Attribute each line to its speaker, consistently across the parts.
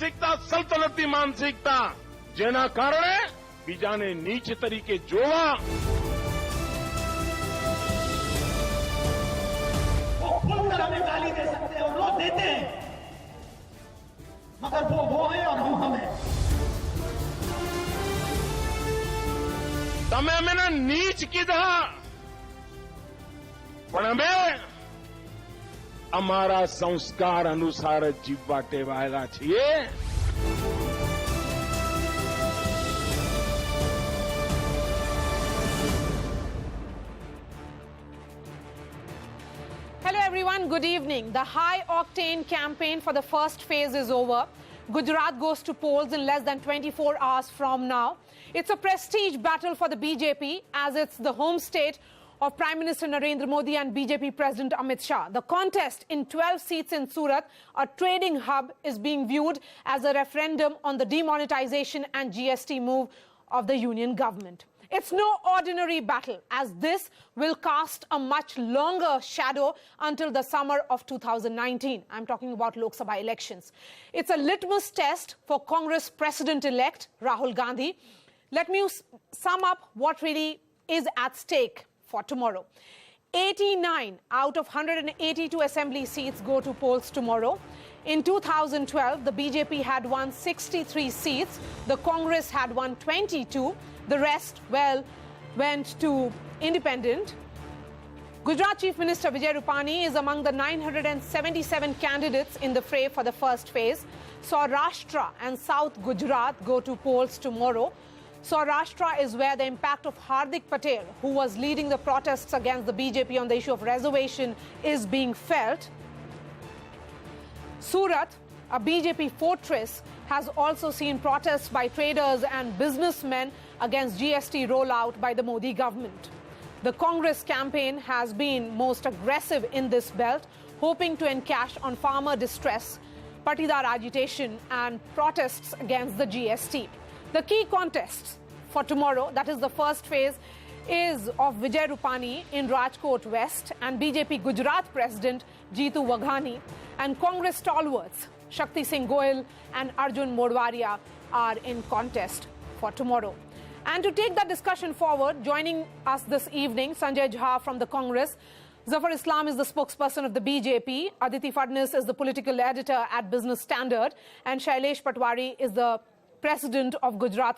Speaker 1: માનસિકતા સલ્તનતી માનસિકતા જેના કારણે બીજાને નીચ તરીકે જોવા
Speaker 2: वो खुलकर हमें गाली दे सकते हैं और रोज देते हैं मगर वो है और हम हैं।
Speaker 1: તમે અમને નીચ કીધા પણ અમે અમારા સંસ્કાર અનુસાર જ જીવવા ટેવાયેલા છીએ।
Speaker 3: Hello everyone, good evening. The high-octane campaign for the first phase is over. Gujarat goes to polls in less than 24 hours from now. It's a prestige battle for the BJP as it's the home state of Prime Minister Narendra Modi and BJP President Amit Shah. The contest in 12 seats in Surat, a trading hub, is being viewed as a referendum on the demonetisation and GST move of the union government. It's no ordinary battle, as this will cast a much longer shadow until the summer of 2019. I'm talking about Lok Sabha elections. It's a litmus test for Congress President-elect Rahul Gandhi. Let me sum up what really is at stake for tomorrow. 89 out of 182 assembly seats go to polls tomorrow. In 2012, the BJP had won 63 seats. The Congress had won 22. The rest, well, went to independent. Gujarat Chief Minister Vijay Rupani is among the 977 candidates in the fray for the first phase. Saurashtra and South Gujarat go to polls tomorrow. Saurashtra is where the impact of Hardik Patel, who was leading the protests against the BJP on the issue of reservation, is being felt. Surat, a BJP fortress, has also seen protests by traders and businessmen against GST rollout by the Modi government. The Congress campaign has been most aggressive in this belt, hoping to encash on farmer distress, patidar agitation and protests against the GST. The key contests for tomorrow, that is the first phase, is of Vijay Rupani in Rajkot West and BJP Gujarat President Jeetu Waghani, and Congress stalwarts Shakti Singh Goyal and Arjun Modwaria are in contest for tomorrow. And to take that discussion forward, joining us this evening, Sanjay Jha from the Congress, Zafar Islam is the spokesperson of the BJP, Aditi Fadnis is the political editor at Business Standard, and Shailesh Patwari is the president of Gujarat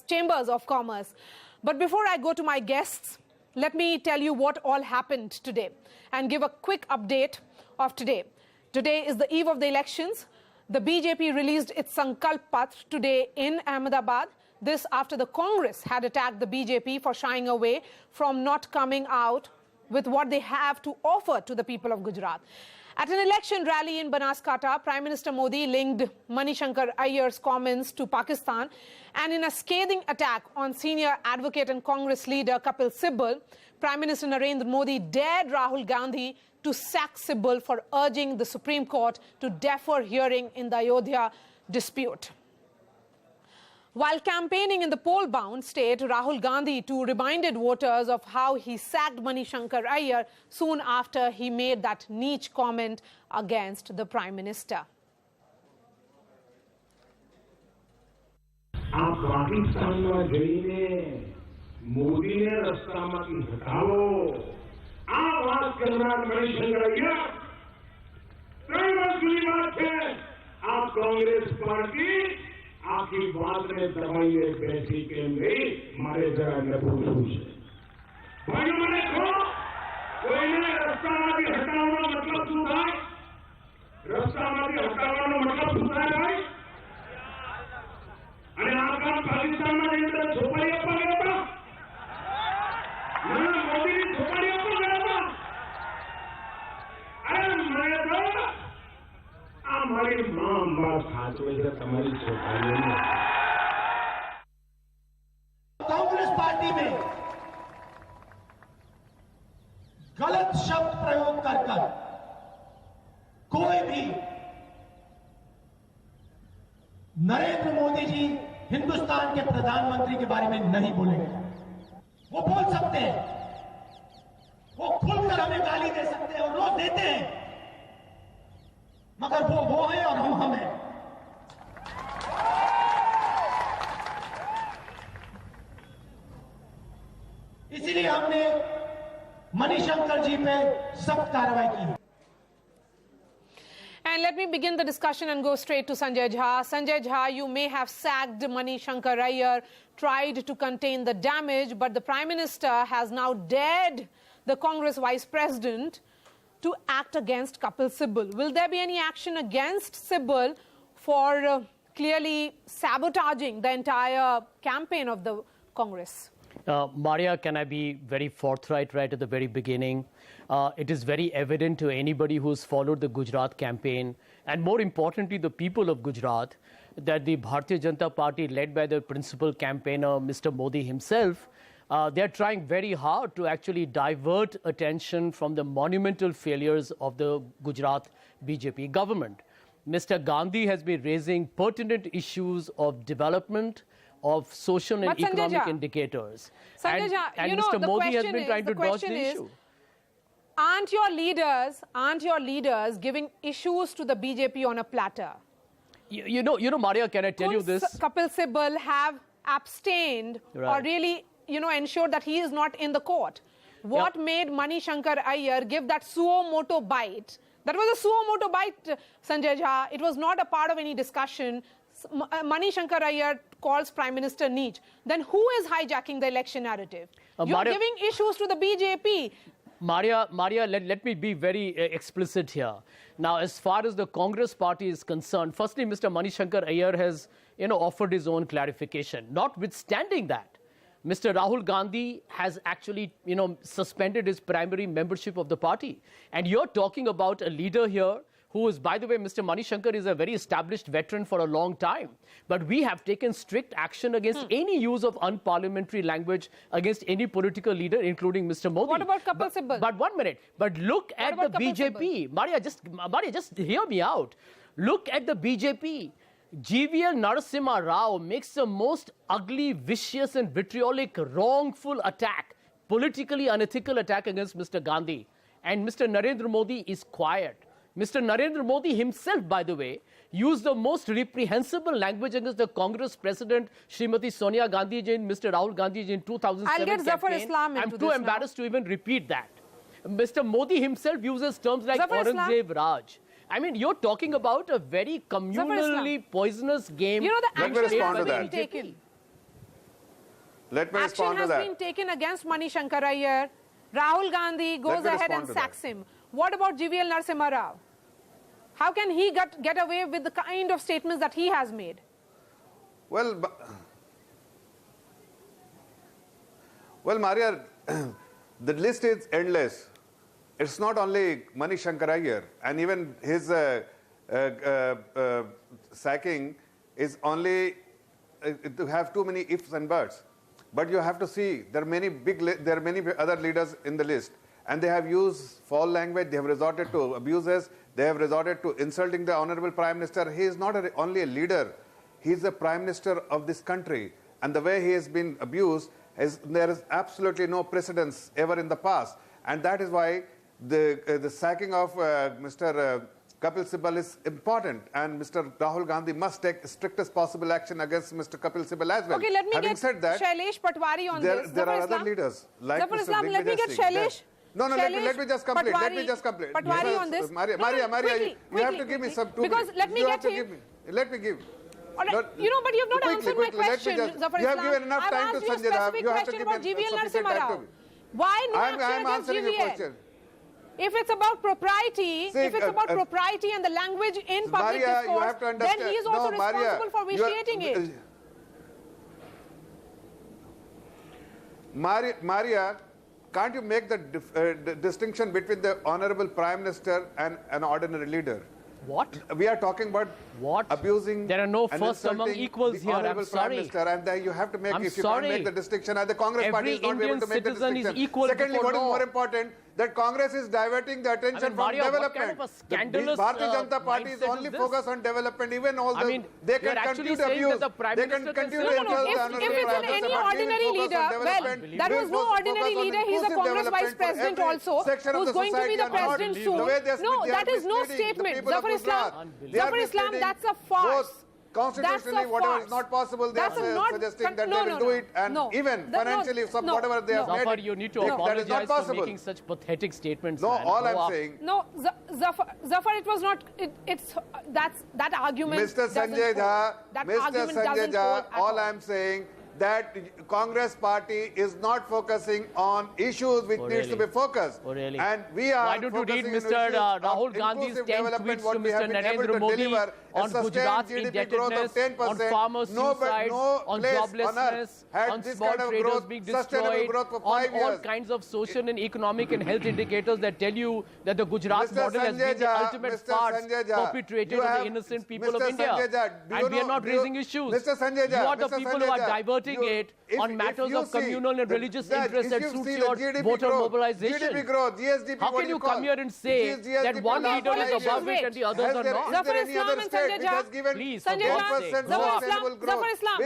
Speaker 3: Chambers of Commerce. But before I go to my guests, let me tell you what all happened today and give a quick update of today. Today is the eve of the elections. The BJP released its Sankalp Patra today in Ahmedabad. This after the Congress had attacked the BJP for shying away from not coming out with what they have to offer to the people of Gujarat. At an election rally in Banaskantha, Prime Minister Modi linked Manishankar Iyengar's comments to Pakistan, and in a scathing attack on senior advocate and Congress leader Kapil Sibal, Prime Minister Narendra Modi dared Rahul Gandhi to sack Sibal for urging the Supreme Court to defer hearing in the Ayodhya dispute. While campaigning in the poll-bound state, Rahul Gandhi too reminded voters of how he sacked Manishankar Iyer soon after he made that niche comment against the Prime Minister.
Speaker 4: आप पाकिस्तान में जईने मोदी ने रस्ता में हटाओ आ बात करना मणिशंकर अय्यर कई वर्ष की बात है। आप कांग्रेस पार्टी आपकी बात में दबाइए बैठी के नहीं मारे जरा नपुंसक भाइयों मैंने देखो कोई ने रस्ता में हटाना मतलब શું થાય રસ્તા માંથી હટાવવાનો મતલબ શું થાય ભાઈ અને આ કામ પાકિસ્તાનમાં અંદર છોપાઈ આપવા ગયા હતા ના મોદીની છોપાઈ આપવા ગયા હતા અરે મને તો આ મારી મા બાપ સાચવે છે તમારી છોકરીઓને
Speaker 2: कांग्रेस पार्टी में गलत शब्द प्रयोग कर कोई भी नरेंद्र मोदी जी हिंदुस्तान के प्रधानमंत्री के बारे में नहीं बोलेंगे। वो बोल सकते हैं, वो खुलकर हमें गाली दे सकते हैं और रोज देते हैं, मगर वो है और हम हैं। इसीलिए हमने मणिशंकर जी पे सख्त कार्रवाई की।
Speaker 3: And let me begin the discussion and go straight to Sanjay Jha. Sanjay Jha, you may have sacked Mani Shankar Iyer, tried to contain the damage, but the Prime Minister has now dared the Congress Vice President to act against Kapil Sibal. Will there be any action against Sibal for clearly sabotaging the entire campaign of the Congress?
Speaker 5: Marya, can I be very forthright right at the very beginning? It is very evident to anybody who's followed the Gujarat campaign, and more importantly, the people of Gujarat, that the Bharatiya Janata Party, led by the principal campaigner, Mr. Modi himself, they're trying very hard to actually divert attention from the monumental failures of the Gujarat BJP government. Mr. Gandhi has been raising pertinent issues of development, of social and economic indicators.
Speaker 3: And
Speaker 5: Mr. Modi has been trying to dodge the issue.
Speaker 3: Aren't your leaders giving issues to the BJP on a platter?
Speaker 5: You know, Marya, can I tell you this?
Speaker 3: Kapil Sibal have abstained or really, ensured that he is not in the court. What made Mani Shankar Iyer give that suo moto bite? That was a suo moto bite, Sanjay Jha. It was not a part of any discussion. Mani Shankar Iyer calls Prime Minister Neech. Then who is hijacking the election narrative? You're giving issues to the BJP.
Speaker 5: Marya, let me be very explicit here. Now, as far as the Congress party is concerned, firstly, Mr. Mani Shankar Iyer has, offered his own clarification. Notwithstanding that, Mr. Rahul Gandhi has actually, suspended his primary membership of the party. And you're talking about a leader here who is, by the way, Mr. Mani Shankar is a very established veteran for a long time. But we have taken strict action against any use of unparliamentary language against any political leader, including Mr. Modi.
Speaker 3: What about Kapil Sibal?
Speaker 5: But 1 minute. But look at the BJP. Marya, just hear me out. Look at the BJP. GVL Narasimha Rao makes the most ugly, vicious and vitriolic, wrongful attack, politically unethical attack against Mr. Gandhi. And Mr. Narendra Modi is quiet. Mr. Narendra Modi himself, by the way, used the most reprehensible language against the Congress President, Srimati Sonia Gandhi ji and Mr. Rahul Gandhi ji in 2007
Speaker 3: I'll get Zafar
Speaker 5: campaign.
Speaker 3: Islam into
Speaker 5: I'm too embarrassed to even repeat that. Mr. Modi himself uses terms like Aurangzeb Raj. I mean, you're talking about a very communally poisonous game.
Speaker 3: The action has been
Speaker 6: that.
Speaker 3: taken.
Speaker 6: Let me respond to that.
Speaker 3: Action has been taken against Mani Shankar Iyer. Rahul Gandhi goes ahead and sacks him. What about GVL Narasimha Rao? How can he get away with the kind of statements that he has made?
Speaker 6: Well, Marya, the list is endless. It's not only Mani Shankar Iyer, and even his sacking is only to have too many ifs and buts. But you have to see there are many other leaders in the list, and they have used foul language. They have resorted to abuses. They have resorted to insulting the Honorable Prime Minister. He is not only a leader, he is the Prime Minister of this country. And the way he has been abused, there is absolutely no precedence ever in the past. And that is why the sacking of Mr. Kapil Sibal is important. And Mr. Rahul Gandhi must take the strictest possible action against Mr. Kapil Sibal as well.
Speaker 3: Okay, let me
Speaker 6: Having
Speaker 3: get
Speaker 6: said that,
Speaker 3: Shailesh Patwari on this.
Speaker 6: There are other leaders like
Speaker 3: Zafar
Speaker 6: Mr.
Speaker 3: Islam, let me get Shailesh.
Speaker 6: No, let me just complete.
Speaker 3: Patwari on this.
Speaker 6: Marya, you have to give me some 2 minutes.
Speaker 3: Because let me get him.
Speaker 6: Let me give.
Speaker 3: All right. But you have not answered my question, Zafar Islam.
Speaker 6: You have given enough time to Sanjay Jha. You have to give
Speaker 3: about GVL
Speaker 6: sufficient
Speaker 3: Narasimha
Speaker 6: time
Speaker 3: Rao.
Speaker 6: to me.
Speaker 3: Why no
Speaker 6: I am
Speaker 3: action against
Speaker 6: answering your
Speaker 3: GVL?
Speaker 6: question.
Speaker 3: If it's about propriety,
Speaker 6: See,
Speaker 3: propriety and the language in public
Speaker 6: Marya,
Speaker 3: discourse,
Speaker 6: you have to understand.
Speaker 3: then he is also responsible for vitiating it.
Speaker 6: Marya, can't you make the distinction between the Honorable Prime Minister and an ordinary leader?
Speaker 5: What?
Speaker 6: We are talking about abusing.
Speaker 5: There are no
Speaker 6: and
Speaker 5: first among
Speaker 6: insulting
Speaker 5: equals
Speaker 6: the
Speaker 5: here.
Speaker 6: Honorable
Speaker 5: I'm
Speaker 6: Prime
Speaker 5: sorry.
Speaker 6: Minister, and then you have to make.
Speaker 5: I'm
Speaker 6: if you
Speaker 5: sorry.
Speaker 6: can't make the distinction, and the Congress party is not
Speaker 5: Every
Speaker 6: able to make the
Speaker 5: Indian citizen
Speaker 6: distinction.
Speaker 5: is equal
Speaker 6: Secondly,
Speaker 5: before
Speaker 6: what is
Speaker 5: law.
Speaker 6: more important? That Congress is diverting the attention from
Speaker 5: Marya, what
Speaker 6: development.
Speaker 5: kind of a scandalous,
Speaker 6: The Bharatiya Janata Party is
Speaker 5: mindset
Speaker 6: only
Speaker 5: is this?
Speaker 6: focused on development. Even all
Speaker 5: you're
Speaker 6: they can
Speaker 5: actually
Speaker 6: continue to
Speaker 5: saying
Speaker 6: abuse.
Speaker 5: that the Prime
Speaker 6: They
Speaker 5: Minister
Speaker 6: can
Speaker 5: can
Speaker 6: continue to
Speaker 5: say
Speaker 6: insult the
Speaker 3: If
Speaker 6: Honorable
Speaker 3: it's
Speaker 6: Prime
Speaker 3: any
Speaker 6: Minister.
Speaker 3: ordinary leader, well, that was no ordinary leader. He's a Congress vice president also, who's going to be the president soon. No, that is no statement. Zafar Islam, that's a farce.
Speaker 6: constitutionally, whatever is not possible, they are suggesting that they will do it, and even financially, whatever they have made.
Speaker 5: Zafar, you need to apologize for making such pathetic statements.
Speaker 6: No,
Speaker 5: man.
Speaker 6: all I'm saying.
Speaker 3: No, Zafar, it was not. It's that argument.
Speaker 6: Mr. Sanjay Jha, all I'm saying that Congress party is not focusing on issues which needs to be focused. And we are.
Speaker 5: Why don't you read Mr. Rahul Gandhi's 10 tweets to Mr. Narendra Modi on Gujarat's indebtedness, on farmers' suicide, on joblessness, on small traders being destroyed, on all kinds of social and economic and health indicators that tell you that the Gujarat model has been the ultimate farce perpetrated on the innocent people of India. And we are not raising issues. You are the people who are diverting it on matters of communal and religious interests that suits your voter mobilization.
Speaker 6: GDP growth, GSDP,
Speaker 5: how can you come here and say that one leader is above it and the others are not?
Speaker 3: Zafar Islam and Sanjay Jha.
Speaker 5: Please,
Speaker 3: Zafar Islam,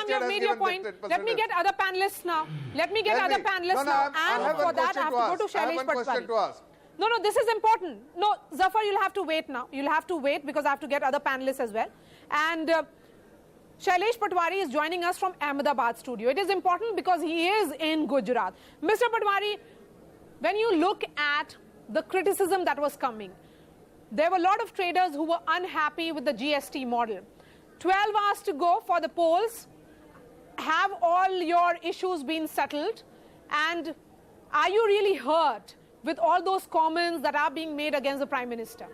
Speaker 3: you have made your point. Let me get other panelists now. And for that, I have to go to Shailesh Patwari. No, this is important. No, Zafar, you'll have to wait now. You'll have to wait because I have to get other panelists as well. And Shailesh Patwari is joining us from Ahmedabad studio. It is important because he is in Gujarat. Mr. Patwari, when you look at the criticism that was coming, there were a lot of traders who were unhappy with the GST model. 12 hours to go for the polls. Have all your issues been settled? And are you really hurt with all those comments that are being made against the Prime Minister?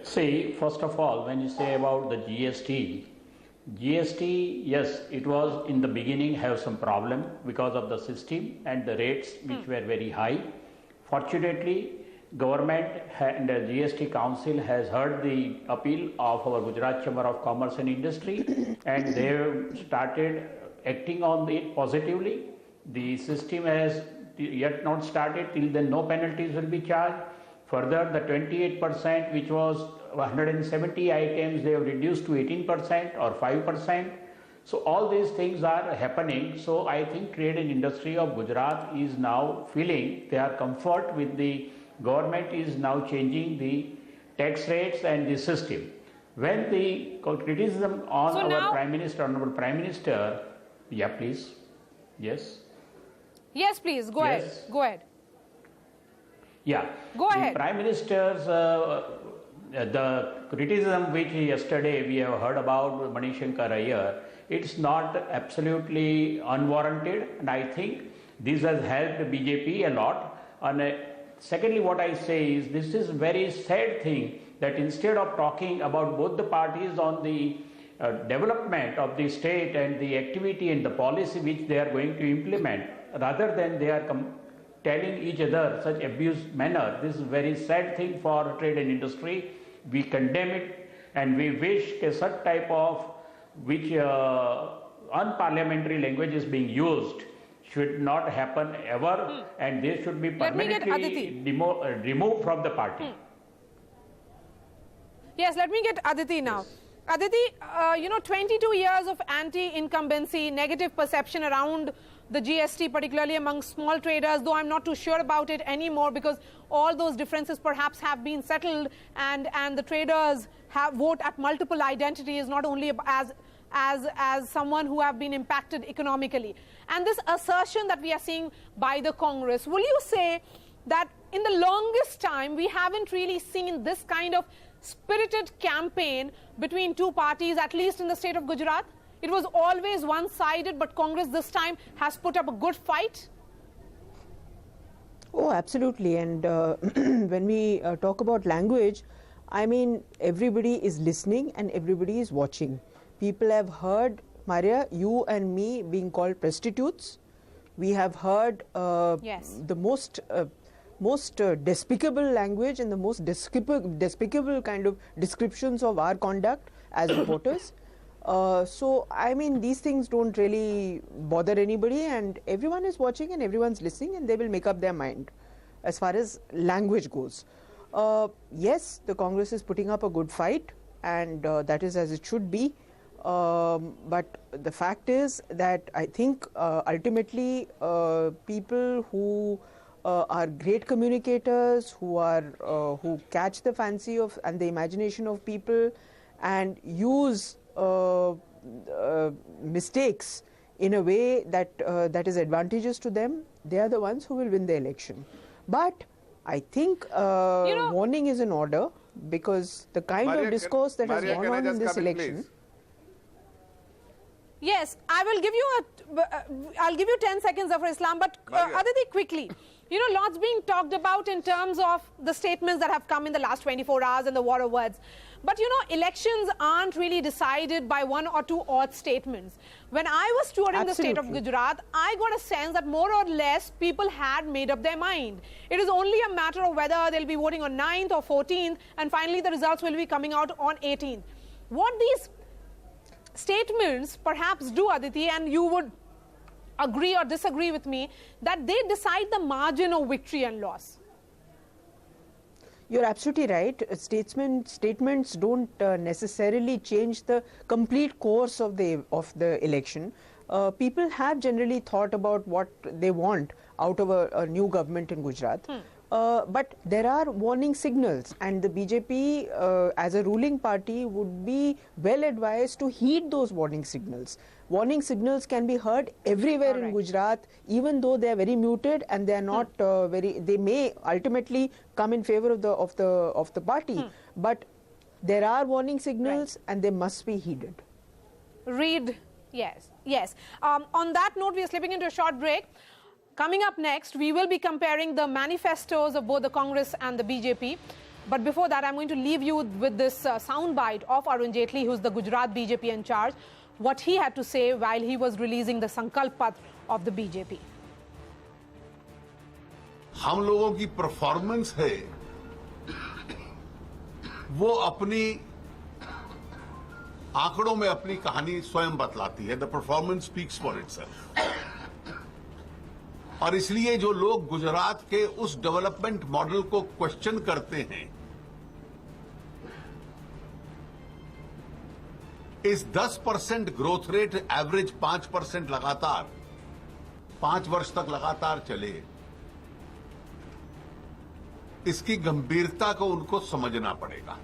Speaker 7: See, first of all, when you say about the GST, yes, it was in the beginning have some problem because of the system and the rates which were very high. Fortunately, government and the GST Council has heard the appeal of our Gujarat Chamber of Commerce and Industry and they have started acting on it positively. The system has yet not started, till then no penalties will be charged. Further, the 28% which was 170 items, they have reduced to 18% or 5%. So all these things are happening. So I think trade and industry of Gujarat is now feeling their comfort with the government is now changing the tax rates and the system. When the criticism on our Prime Minister, Honorable Prime Minister, yeah, please, yes.
Speaker 3: Yes, please, go ahead. Go ahead.
Speaker 7: Yeah.
Speaker 3: Go ahead.
Speaker 7: The Prime Minister's the criticism which yesterday we have heard about Marya Shakil, it's not absolutely unwarranted, and I think this has helped BJP a lot. And secondly, what I say is this is very sad thing that instead of talking about both the parties on the development of the state and the activity and the policy which they are going to implement, rather than they are telling each other such abused manner. This is a very sad thing for trade and industry. We condemn it and we wish such type of which unparliamentary language is being used should not happen ever and they should be permanently removed from the party.
Speaker 3: Yes, let me get Aditi now. Aditi, 22 years of anti-incumbency, negative perception around the GST, particularly among small traders, though I'm not too sure about it anymore because all those differences perhaps have been settled and the traders vote at multiple identities, not only as someone who have been impacted economically. And this assertion that we are seeing by the Congress, will you say that in the longest time we haven't really seen this kind of spirited campaign between two parties, at least in the state of Gujarat? It was always one-sided, but Congress this time has put up a good fight.
Speaker 8: Oh, absolutely. And when we talk about language, I mean, everybody is listening and everybody is watching. People have heard, Marya, you and me being called prostitutes. We have heard the most despicable language and the most despicable kind of descriptions of our conduct as reporters. So, I mean, these things don't really bother anybody and everyone is watching and everyone's listening and they will make up their mind as far as language goes. Yes, the Congress is putting up a good fight and that is as it should be. But the fact is that I think ultimately people who are great communicators, who catch the fancy of and the imagination of people, and use mistakes in a way that is advantageous to them. They are the ones who will win the election. But I think warning is in order, because the kind of discourse that has gone on in this election.
Speaker 3: Yes, I will give you I'll give you 10 seconds of Islam, but Aditi, quickly. Lots being talked about in terms of the statements that have come in the last 24 hours and the war of words. But elections aren't really decided by one or two odd statements. When I was touring the state of Gujarat, I got a sense that more or less people had made up their mind. It is only a matter of whether they'll be voting on 9th or 14th, and finally the results will be coming out on 18th. What these statements perhaps do, Aditi, and you would agree or disagree with me, that they decide the margin of victory and loss.
Speaker 8: You're absolutely right. Statements don't necessarily change the complete course of the election. People have generally thought about what they want out of a new government in Gujarat. But there are warning signals, and the BJP as a ruling party would be well advised to heed those warning signals. Warning signals can be heard everywhere in Gujarat, even though they are very muted and they are not they may ultimately come in favor of the party. But there are warning signals and they must be heeded.
Speaker 3: Yes. On that note, we are slipping into a short break. Coming up next, we will be comparing the manifestos of both the Congress and the BJP. But before that, I'm going to leave you with this soundbite of Arun Jaitley, who's the Gujarat BJP in charge, what he had to say while he was releasing the Sankalp Patra of the BJP.
Speaker 9: हम लोगों की performance है वो अपनी आंकड़ों में अपनी कहानी स्वयं बतलाती है. The performance speaks for itself. और इसलिए जो लोग गुजरात के उस डेवलपमेंट मॉडल को क्वेश्चन करते हैं, इस 10% ग्रोथ रेट एवरेज 5% लगातार 5 वर्ष तक लगातार चले, इसकी गंभीरता को उनको समझना पड़ेगा.